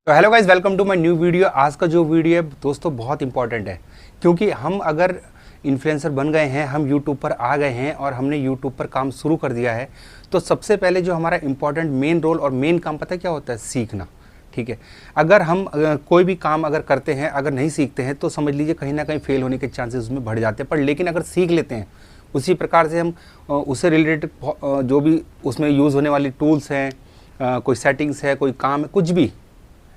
तो hello guys, welcome to my new video. आज का जो वीडियो है दोस्तों बहुत इंपॉर्टेंट है, क्योंकि हम अगर इन्फ्लुएंसर बन गए हैं, हम यूट्यूब पर आ गए हैं और हमने यूट्यूब पर काम शुरू कर दिया है, तो सबसे पहले जो हमारा इंपॉर्टेंट मेन रोल और मेन काम पता है क्या होता है? सीखना। ठीक है, अगर हम कोई भी काम अगर करते हैं, अगर नहीं सीखते हैं तो समझ लीजिए कहीं ना कहीं फेल होने के चांसेस उसमें बढ़ जाते हैं। पर लेकिन अगर सीख लेते हैं, उसी प्रकार से हम उससे रिलेटेड जो भी उसमें यूज़ होने वाली टूल्स हैं, कोई सेटिंग्स है, कोई काम है, कुछ भी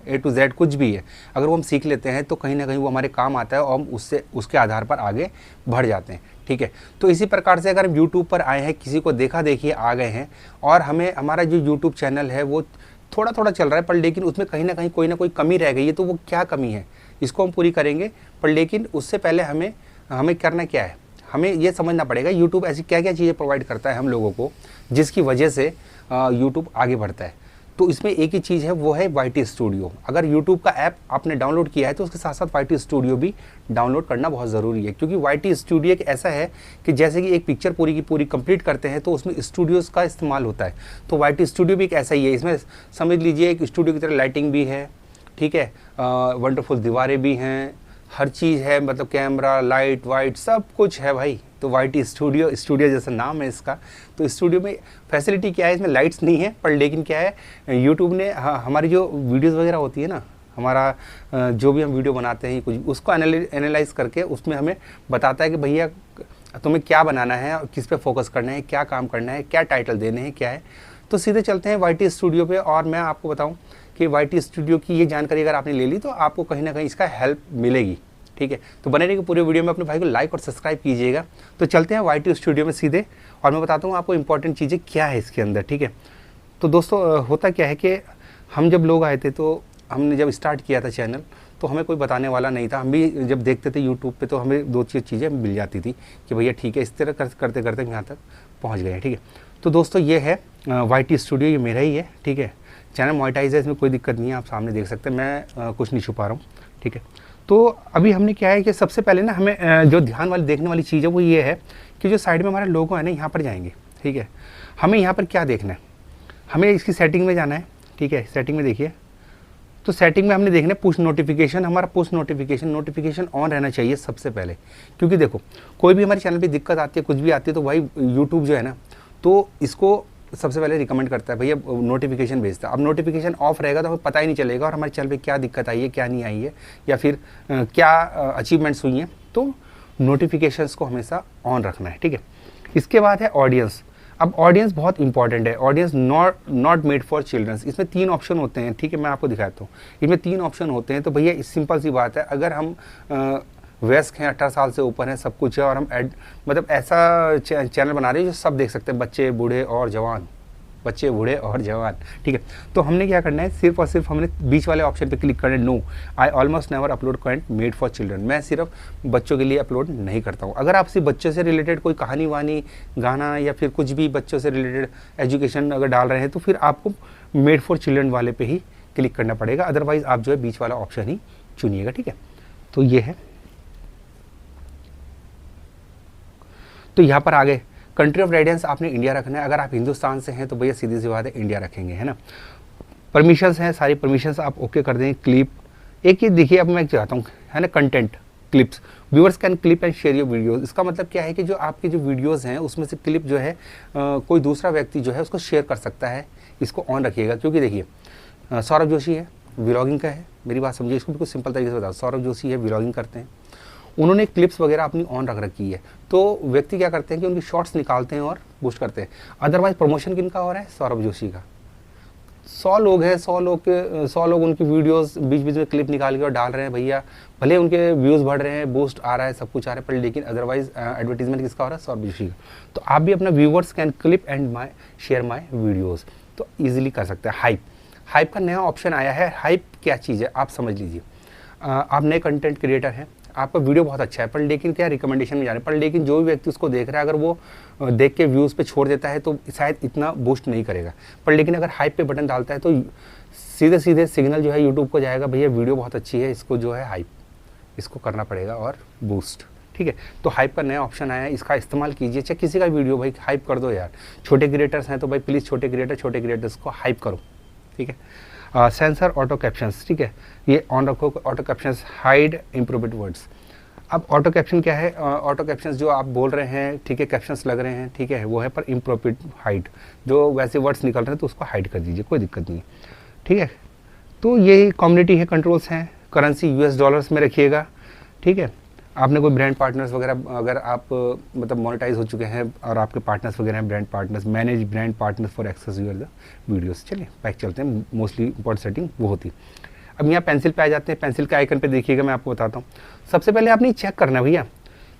A to Z कुछ भी है, अगर वो हम सीख लेते हैं तो कहीं ना कहीं वो हमारे काम आता है और हम उससे उसके आधार पर आगे बढ़ जाते हैं। ठीक है, तो इसी प्रकार से अगर हम यूट्यूब पर आए हैं, किसी को देखा देखिए आ गए हैं और हमें हमारा जो यूट्यूब चैनल है वो थोड़ा थोड़ा चल रहा है, पर लेकिन उसमें कहीं ना कोई कमी रह गई है, तो वो क्या कमी है इसको हम पूरी करेंगे। पर लेकिन उससे पहले हमें करना क्या है, हमें ये समझना पड़ेगा यूट्यूब ऐसी क्या क्या चीज़ें प्रोवाइड करता है हम लोगों को, जिसकी वजह से यूट्यूब आगे बढ़ता है। तो इसमें एक ही चीज़ है, वो है YT स्टूडियो। अगर YouTube का ऐप आपने डाउनलोड किया है तो उसके साथ साथ YT स्टूडियो भी डाउनलोड करना बहुत ज़रूरी है, क्योंकि YT स्टूडियो एक ऐसा है कि जैसे कि एक पिक्चर पूरी की पूरी कंप्लीट करते हैं तो उसमें स्टूडियोज़ का इस्तेमाल होता है। तो YT स्टूडियो भी एक ऐसा ही है, इसमें समझ लीजिए एक स्टूडियो की तरह लाइटिंग भी है, ठीक है, वंडरफुल दीवारें भी हैं, हर चीज़ है, मतलब कैमरा, लाइट वाइट सब कुछ है भाई। तो YT स्टूडियो जैसा नाम है इसका। तो स्टूडियो में फैसिलिटी क्या है, इसमें लाइट्स नहीं है, पर लेकिन क्या है, यूट्यूब ने हमारी जो वीडियोस वगैरह होती है ना, हमारा जो भी हम वीडियो बनाते हैं कुछ, उसको एनालाइज करके उसमें हमें बताता है कि भैया तुम्हें क्या बनाना है और किस पे फोकस करना है, क्या काम करना है, क्या टाइटल देने हैं, क्या है। तो सीधे चलते हैं YT स्टूडियो पे और मैं आपको बताऊं कि YT स्टूडियो की ये जानकारी अगर आपने ले ली तो आपको कहीं ना कहीं इसका हेल्प मिलेगी। ठीक है, तो बने रहिए पूरे वीडियो में, अपने भाई को लाइक और सब्सक्राइब कीजिएगा। तो चलते हैं YT स्टूडियो में सीधे और मैं बताता हूँ आपको इंपॉर्टेंट चीज़ें क्या है इसके अंदर। ठीक है, तो दोस्तों होता क्या है कि हम जब लोग आए थे, तो हमने जब स्टार्ट किया था चैनल, तो हमें कोई बताने वाला नहीं था। हम भी जब देखते थे यूट्यूब पे तो हमें दो चीज़ें मिल जाती थी कि भैया ठीक है, इस तरह करते करते यहाँ तक पहुँच गए हैं। ठीक है, तो दोस्तों ये है YT स्टूडियो, ये मेरा ही है। ठीक है, चैनल मोनेटाइज है, इसमें कोई दिक्कत नहीं है, आप सामने देख सकते हैं, मैं कुछ नहीं छुपा रहा हूँ। ठीक है, तो अभी हमने क्या है कि सबसे पहले ना हमें जो ध्यान वाली देखने वाली चीज़ है वो ये है कि जो साइड में हमारा लोगो है ना, यहाँ पर जाएंगे। ठीक है, हमें यहाँ पर क्या देखना है, हमें इसकी सेटिंग में जाना है। ठीक है, सेटिंग में देखिए, तो सेटिंग में हमने देखना है पुश नोटिफिकेशन। हमारा पुश नोटिफिकेशन ऑन रहना चाहिए सबसे पहले, क्योंकि देखो कोई भी हमारे चैनल पे दिक्कत आती है, कुछ भी आती है, तो भाई यूट्यूब जो है ना, तो इसको सबसे पहले रिकमेंड करता है भैया नोटिफिकेशन भेजता है। अब नोटिफिकेशन ऑफ रहेगा तो हमें पता ही नहीं चलेगा और हमारे चैनल पे क्या दिक्कत आई है, क्या नहीं आई है, या फिर क्या अचीवमेंट्स हुई हैं। तो नोटिफिकेशंस को हमेशा ऑन रखना है। ठीक है, इसके बाद है ऑडियंस। अब ऑडियंस बहुत इंपॉर्टेंट है, audience not made for childrens. इसमें 3 ऑप्शन होते हैं। ठीक है, मैं आपको दिखाता हूँ, इसमें 3 ऑप्शन होते हैं। तो भैया सिंपल सी बात है, अगर हम वयस्क हैं, 18 साल से ऊपर हैं, सब कुछ है, और हम मतलब ऐसा चैनल बना रहे हैं जो सब देख सकते हैं, बच्चे बूढ़े और जवान, बच्चे बूढ़े और जवान। ठीक है, तो हमने क्या करना है, सिर्फ और सिर्फ हमने बीच वाले ऑप्शन पे क्लिक करना है, no I almost never upload content made for children. मैं सिर्फ बच्चों के लिए अपलोड नहीं करता हूँ। अगर आप सिर्फ बच्चों से रिलेटेड कोई कहानी वानी, गाना या फिर कुछ भी बच्चों से रिलेटेड एजुकेशन अगर डाल रहे हैं, तो फिर आपको मेड फॉर चिल्ड्रन वाले पे ही क्लिक करना पड़ेगा, अदरवाइज आप जो है बीच वाला ऑप्शन ही चुनिएगा। ठीक है, तो ये है। तो यहाँ पर आगे कंट्री ऑफ रेजिडेंस आपने इंडिया रखना है। अगर आप हिंदुस्तान से हैं तो भैया सीधी सी बात है, इंडिया रखेंगे, है ना। परमिशंस हैं, सारी परमिशंस आप ओके कर दें। क्लिप एक ही देखिए, अब मैं चाहता हूँ, है ना, content clips, viewers can clip and share your videos. इसका मतलब क्या है कि जो आपके जो वीडियोस हैं उसमें से क्लिप जो है कोई दूसरा व्यक्ति जो है उसको शेयर कर सकता है। इसको ऑन रखिएगा, क्योंकि देखिए सौरभ जोशी है, व्लॉगिंग का है, मेरी बात समझिए, इसको बिल्कुल सिंपल तरीके से बताओ। सौरभ जोशी है, व्लॉगिंग करते हैं, उन्होंने क्लिप्स वगैरह अपनी ऑन रख रखी है। तो व्यक्ति क्या करते हैं कि उनकी शॉर्ट्स निकालते हैं और बूस्ट करते हैं। अदरवाइज प्रमोशन किनका हो रहा है? सौरभ जोशी का। 100 लोग हैं, 100 लोग उनकी वीडियोस बीच बीच में क्लिप निकाल के और डाल रहे हैं भैया, भले उनके व्यूज़ बढ़ रहे हैं, बूस्ट आ रहा है, सब कुछ आ रहा है, पर लेकिन अदरवाइज एडवर्टीजमेंट किसका हो रहा है? सौरभ जोशी का। तो आप भी अपना viewers can clip and share my videos तो ईजिली कर सकते हैं। हाइप का नया ऑप्शन आया है। हाइप क्या चीज़ है आप समझ लीजिए। आप नए कंटेंट क्रिएटर हैं, आपका वीडियो बहुत अच्छा है, पर लेकिन क्या रिकमेंडेशन में जा रहे हैं, पर लेकिन जो भी व्यक्ति उसको देख रहा है, अगर वो देख के व्यूज़ पे छोड़ देता है तो शायद इतना बूस्ट नहीं करेगा। पर लेकिन अगर हाइप पे बटन डालता है तो सीधे सिग्नल जो है यूट्यूब को जाएगा, भैया वीडियो बहुत अच्छी है, इसको जो है हाइप इसको करना पड़ेगा और बूस्ट। ठीक है, तो हाइप का नया ऑप्शन आया है, इसका इस्तेमाल कीजिए। चाहे किसी का वीडियो भाई हाइप कर दो यार, छोटे क्रिएटर्स हैं तो भाई प्लीज़ छोटे क्रिएटर्स को हाइप करो। ठीक है, सेंसर ऑटो कैप्शंस, ठीक है, ये ऑन रखो, ऑटो कैप्शंस, हाइड इम्प्रोपेट वर्ड्स। अब ऑटो कैप्शन क्या है? ऑटो कैप्शंस जो आप बोल रहे हैं, ठीक है, कैप्शंस लग रहे हैं, ठीक है, वो है, पर इम्प्रोपेट हाइड, जो वैसे वर्ड्स निकल रहे हैं तो उसको हाइड कर दीजिए, कोई दिक्कत नहीं, ठीक है। तो ये कम्युनिटी है, कंट्रोल्स हैं, करेंसी यूएस डॉलर्स में रखिएगा, ठीक है। आपने कोई ब्रांड पार्टनर्स वगैरह, अगर आप मतलब मोनेटाइज हो चुके हैं और आपके पार्टनर्स वगैरह हैं, brand partners, manage brand partners for access your the videos. चलिए बैक चलते हैं, मोस्टली इंपॉर्टेंट सेटिंग वो होती। अब यहाँ पेंसिल पे आ जाते हैं, पेंसिल के आइकन पे देखिएगा, मैं आपको बताता हूँ। सबसे पहले आपने चेक करना है भैया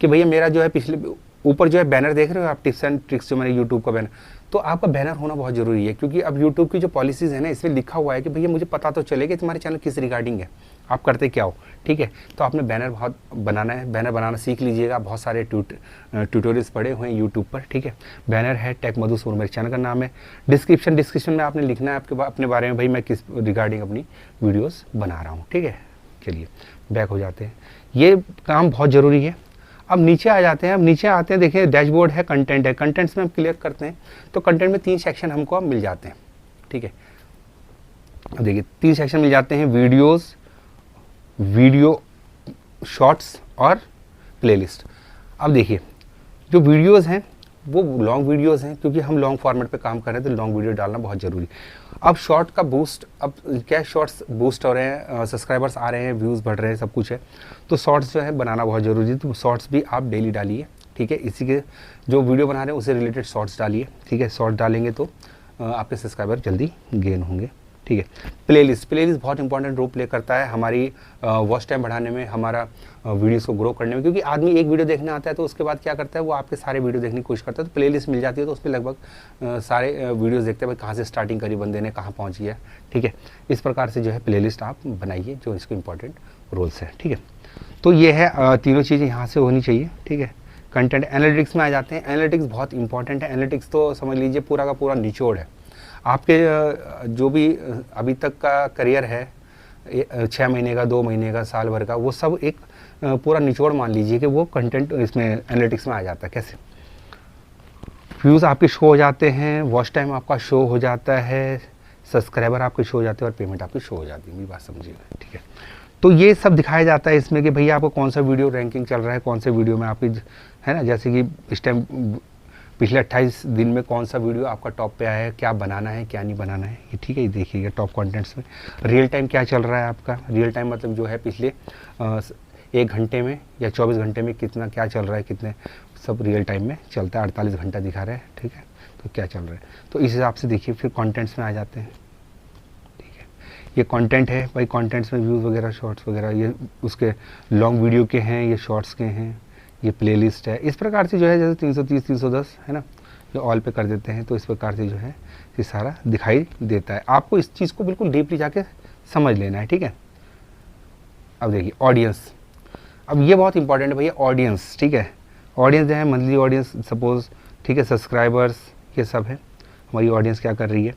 कि भैया मेरा जो है पिछले ऊपर जो है बैनर देख रहे हो आप, टिप्स एंड ट्रिक्स जो मैंने यूट्यूब का बैनर, तो आपका बैनर होना बहुत ज़रूरी है, क्योंकि अब यूट्यूब की जो पॉलिसीज़ है ना, इसमें लिखा हुआ है कि भैया मुझे पता तो चले कि तुम्हारे चैनल किस रिगार्डिंग है, आप करते क्या हो, ठीक है। तो आपने बैनर बहुत बनाना है, बैनर बनाना सीख लीजिएगा, बहुत सारे ट्यूटोरियल्स पड़े हुए हैं यूट्यूब पर, ठीक है। बैनर है टेक मधु सोनू, मेरे चैनल का नाम है। डिस्क्रिप्शन में आपने लिखना है आपके अपने बारे में, भाई मैं किस रिगार्डिंग अपनी वीडियोज़ बना रहा हूँ, ठीक है। चलिए बैक हो जाते हैं, ये काम बहुत ज़रूरी है। अब नीचे आ जाते हैं, अब नीचे आते हैं, देखिए डैशबोर्ड है, कंटेंट है, कंटेंट्स में हम क्लियर करते हैं तो कंटेंट में 3 सेक्शन हमको अब मिल जाते हैं, ठीक है। अब देखिए 3 सेक्शन मिल जाते हैं, वीडियोस, वीडियो शॉर्ट्स और प्लेलिस्ट। अब देखिए जो वीडियोस हैं वो लॉन्ग वीडियोस हैं, क्योंकि हम लॉन्ग फॉर्मेट पे काम कर रहे हैं तो लॉन्ग वीडियो डालना बहुत ज़रूरी। अब शॉर्ट का बूस्ट, अब क्या शॉर्ट्स बूस्ट हो रहे हैं, सब्सक्राइबर्स आ रहे हैं, व्यूज़ बढ़ रहे हैं, सब कुछ है, तो शॉर्ट्स जो है बनाना बहुत ज़रूरी है। तो शॉर्ट्स भी आप डेली डालिए, ठीक है। इसी के जो वीडियो बना रहे हैं उससे रिलेटेड शॉर्ट्स डालिए, ठीक है। शॉर्ट डालेंगे तो आपके सब्सक्राइबर जल्दी गेन होंगे, ठीक है। प्लेलिस्ट बहुत इंपॉर्टेंट रोल प्ले करता है हमारी वॉच टाइम बढ़ाने में, हमारा वीडियोस को ग्रो करने में, क्योंकि आदमी एक वीडियो देखने आता है तो उसके बाद क्या करता है, वो आपके सारे वीडियो देखने की कोशिश करता है। तो प्लेलिस्ट मिल जाती है तो उसमें लगभग सारे वीडियोस देखते हैं, भाई कहाँ से स्टार्टिंग करी बंदे ने, कहाँ पहुँच गया, ठीक है। इस प्रकार से जो है प्लेलिस्ट आप बनाइए, जो इसके इंपॉर्टेंट रोल्स है, ठीक है। तो ये है तीनों चीज़ें यहाँ से होनी चाहिए, ठीक है। कंटेंट एनालिटिक्स में आ जाते हैं, एनालिटिक्स बहुत इंपॉर्टेंट है। एनालिटिक्स तो समझ लीजिए पूरा का पूरा निचोड़ है आपके जो भी अभी तक का करियर है, 6 महीने का, 2 महीने का, साल भर का, वो सब एक पूरा निचोड़ मान लीजिए कि वो कंटेंट इसमें एनालिटिक्स में आ जाता है। कैसे? व्यूज़ आपके शो हो जाते हैं, वॉच टाइम आपका शो हो जाता है, सब्सक्राइबर आपके शो हो जाते हैं और पेमेंट आपकी शो हो जाती है। मेरी बात समझिएगा, ठीक है। तो ये सब दिखाया जाता है इसमें कि भैया आपको कौन सा वीडियो रैंकिंग चल रहा है, कौन से वीडियो में आपकी, है ना, जैसे कि इस टाइम पिछले 28 दिन में कौन सा वीडियो आपका टॉप पे आया है, क्या बनाना है क्या नहीं बनाना है, ये ठीक है। ये देखिएगा टॉप कंटेंट्स में रियल टाइम क्या चल रहा है आपका। रियल टाइम मतलब जो है पिछले 1 घंटे में या 24 घंटे में कितना क्या चल रहा है, कितने सब रियल टाइम में चलता है। 48 घंटा दिखा रहा है, ठीक है। तो क्या चल रहा है, तो इस हिसाब से देखिए, फिर कॉन्टेंट्स में आ जाते हैं, ठीक है। ये कंटेंट है भाई, कंटेंट्स में व्यूज़ वगैरह, शॉर्ट्स वगैरह, ये उसके लॉन्ग वीडियो के हैं, ये शॉर्ट्स के हैं, ये प्लेलिस्ट है। इस प्रकार से जो है, जैसे 330, 310 है ना, जो ऑल पे कर देते हैं, तो इस प्रकार से जो है ये सारा दिखाई देता है। आपको इस चीज़ को बिल्कुल डीपली जाके समझ लेना है, ठीक है। अब देखिए ऑडियंस, अब ये बहुत इंपॉर्टेंट है भैया, ऑडियंस, ठीक है। ऑडियंस जो है मंथली ऑडियंस सपोज, ठीक है, सब्सक्राइबर्स, ये सब है हमारी ऑडियंस क्या कर रही है।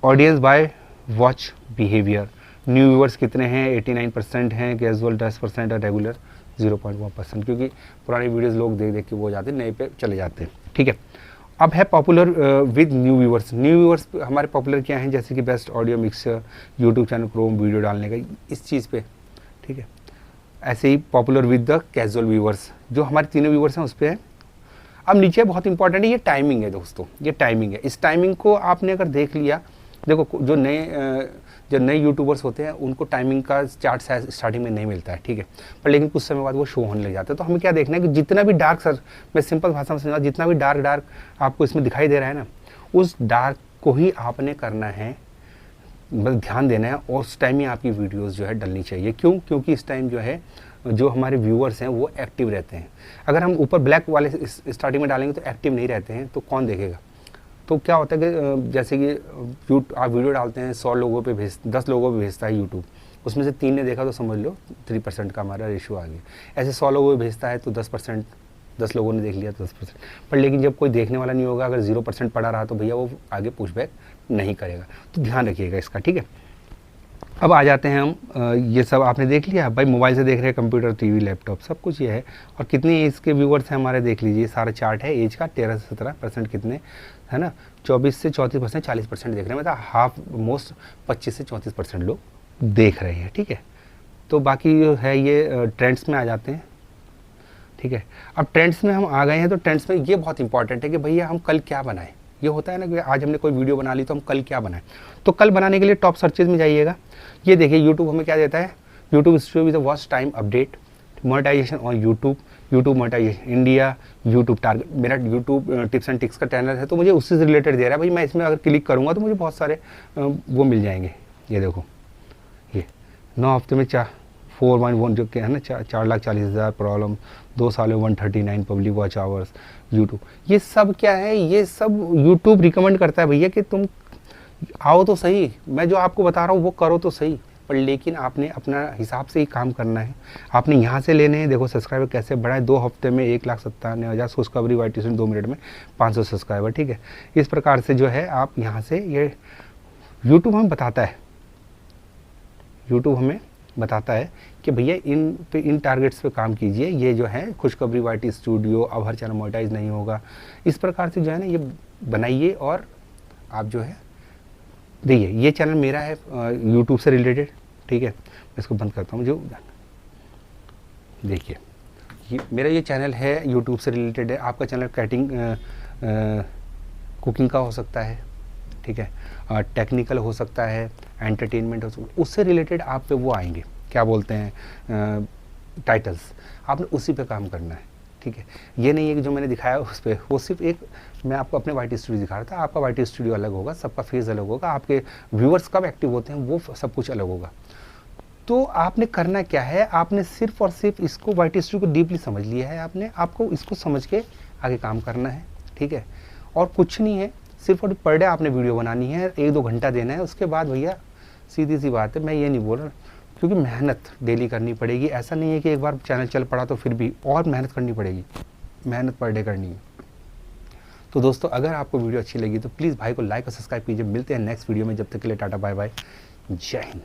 Audience by watch behaviour, new viewers कितने हैं, 89% हैं, कैजुअल 10% और रेगुलर 0.1%, क्योंकि पुरानी वीडियोस लोग देख देख के वो जाते हैं, नए पे चले जाते हैं, ठीक है। अब है popular with new viewers. New viewers हमारे पॉपुलर क्या हैं, जैसे कि best audio mixer, YouTube channel chrome video डालने का, इस चीज़ पे, ठीक है। ऐसे ही popular with the casual viewers, जो हमारे तीनों व्यूअर्स हैं उस पर है। अब नीचे बहुत इंपॉर्टेंट है, ये टाइमिंग है दोस्तों, ये टाइमिंग है। इस टाइमिंग को आपने अगर देख लिया, देखो जो नए यूट्यूबर्स होते हैं उनको टाइमिंग का चार्ट स्टार्टिंग में नहीं मिलता है, ठीक है, पर लेकिन कुछ समय बाद वो शो होने लग जाता है। तो हमें क्या देखना है कि जितना भी डार्क, सर मैं सिंपल भाषा में समझा, जितना भी डार्क आपको इसमें दिखाई दे रहा है ना, उस डार्क को ही आपने करना है, बस ध्यान देना है, और उस टाइम ही आपकी वीडियोस जो है डलनी चाहिए। क्यों? क्योंकि इस टाइम जो है जो हमारे व्यूअर्स हैं वो एक्टिव रहते हैं। अगर हम ऊपर ब्लैक वाले स्टार्टिंग में डालेंगे तो एक्टिव नहीं रहते हैं, तो कौन देखेगा। तो क्या होता है कि जैसे कि आप वीडियो डालते हैं, 100 लोगों पे 10 लोगों पे भेजता है यूट्यूब, उसमें से 3 ने देखा तो समझ लो 3% का हमारा रेशियो आ गया। ऐसे 100 लोगों पे भेजता है तो 10%, 10 लोगों ने देख लिया तो 10%। पर लेकिन जब कोई देखने वाला नहीं होगा, अगर 0% पड़ा रहा तो भैया वो आगे पुशबैक नहीं करेगा। तो ध्यान रखिएगा इसका, ठीक है। अब आ जाते हैं हम, ये सब आपने देख लिया भाई, मोबाइल से देख रहे हैं, कंप्यूटर, टीवी, लैपटॉप, सब कुछ ये है। और कितने एज के व्यूवर्स हैं हमारे, देख लीजिए, सारा चार्ट है एज का, 13 से 17% कितने है ना, 24 से 34%, 40% देख रहे हैं, मतलब हाफ मोस्ट 25 से 34% लोग देख रहे हैं, ठीक है। तो बाकी जो है ये ट्रेंड्स में आ जाते हैं, ठीक है। अब ट्रेंड्स में हम आ गए हैं, तो ट्रेंड्स में ये बहुत इंपॉर्टेंट है कि भैया हम कल क्या बनाएं। ये होता है ना कि आज हमने कोई वीडियो बना ली तो हम कल क्या बनाएं। तो कल बनाने के लिए टॉप सर्चेज में जाइएगा। ये देखिए यूट्यूब हमें क्या देता है, YouTube studio with watch time update, monetisation on YouTube, YouTube monetisation India, YouTube target. मेरा यूट्यूब टिप्स एंड टिक्स का चैनल है तो मुझे उससे रिलेटेड दे रहा है भाई। मैं इसमें अगर क्लिक करूँगा तो मुझे बहुत सारे वो मिल जाएंगे। ये देखो, ये 9 हफ्ते में 411 जो क्या है ना, 4,40,000 प्रॉब्लम, 2 साल में 139 पब्लिक वॉच आवर्स यूट्यूब। ये सब क्या है, ये सब यूट्यूब रिकमेंड करता है भैया कि तुम आओ तो सही, मैं जो आपको बता रहा हूँ वो करो तो सही, पर लेकिन आपने अपना हिसाब से ही काम करना है। आपने यहाँ से लेने हैं। देखो सब्सक्राइबर कैसे बढ़ाए, 2 हफ्ते में 1,97,000 खुशखबरी वाइटिशन, 2 मिनट में 500 सब्सक्राइबर, ठीक है। इस प्रकार से जो है आप यहाँ से, ये यूट्यूब हमें बताता है, यूट्यूब हमें बताता है कि भैया इन टारगेट्स पे काम कीजिए। ये जो है खुशखबरी वाइटी स्टूडियो, अब हर चैनल मोनेटाइज नहीं होगा, इस प्रकार से जो है ना ये बनाइए। और आप जो है देखिए, ये चैनल मेरा है यूट्यूब से रिलेटेड, ठीक है। मैं इसको बंद करता हूँ। जो देखिए मेरा ये चैनल है यूट्यूब से रिलेटेड है। आपका चैनल कैटिंग कुकिंग का हो सकता है, ठीक है, टेक्निकल हो सकता है, एंटरटेनमेंट हो सकता है, उससे रिलेटेड आप पे वो आएंगे, क्या बोलते हैं, टाइटल्स। आपने उसी पे काम करना है, ठीक है। ये नहीं है कि जो मैंने दिखाया उस पर, वो सिर्फ एक मैं आपको अपने वाईटी स्टूडियो दिखा रहा था। आपका वाईटी स्टूडियो अलग होगा, सबका फेस अलग होगा, आपके व्यूअर्स कब एक्टिव होते हैं वो सब कुछ अलग होगा। तो आपने करना क्या है, आपने सिर्फ और सिर्फ इसको वाईटी स्टूडियो को डीपली समझ लिया है आपने, आपको इसको समझ के आगे काम करना है, ठीक है। और कुछ नहीं है, सिर्फ और पर डे आपने वीडियो बनानी है, 1-2 घंटा देना है। उसके बाद भैया सीधी सी बात है, मैं ये नहीं बोल रहा, क्योंकि मेहनत डेली करनी पड़ेगी। ऐसा नहीं है कि एक बार चैनल चल पड़ा तो फिर भी और मेहनत करनी पड़ेगी, मेहनत पर डे करनी है। तो दोस्तों अगर आपको वीडियो अच्छी लगी तो प्लीज़ भाई को लाइक और सब्सक्राइब कीजिए। मिलते हैं नेक्स्ट वीडियो में, जब तक के लिए टाटा बाय बाय, जय हिंद।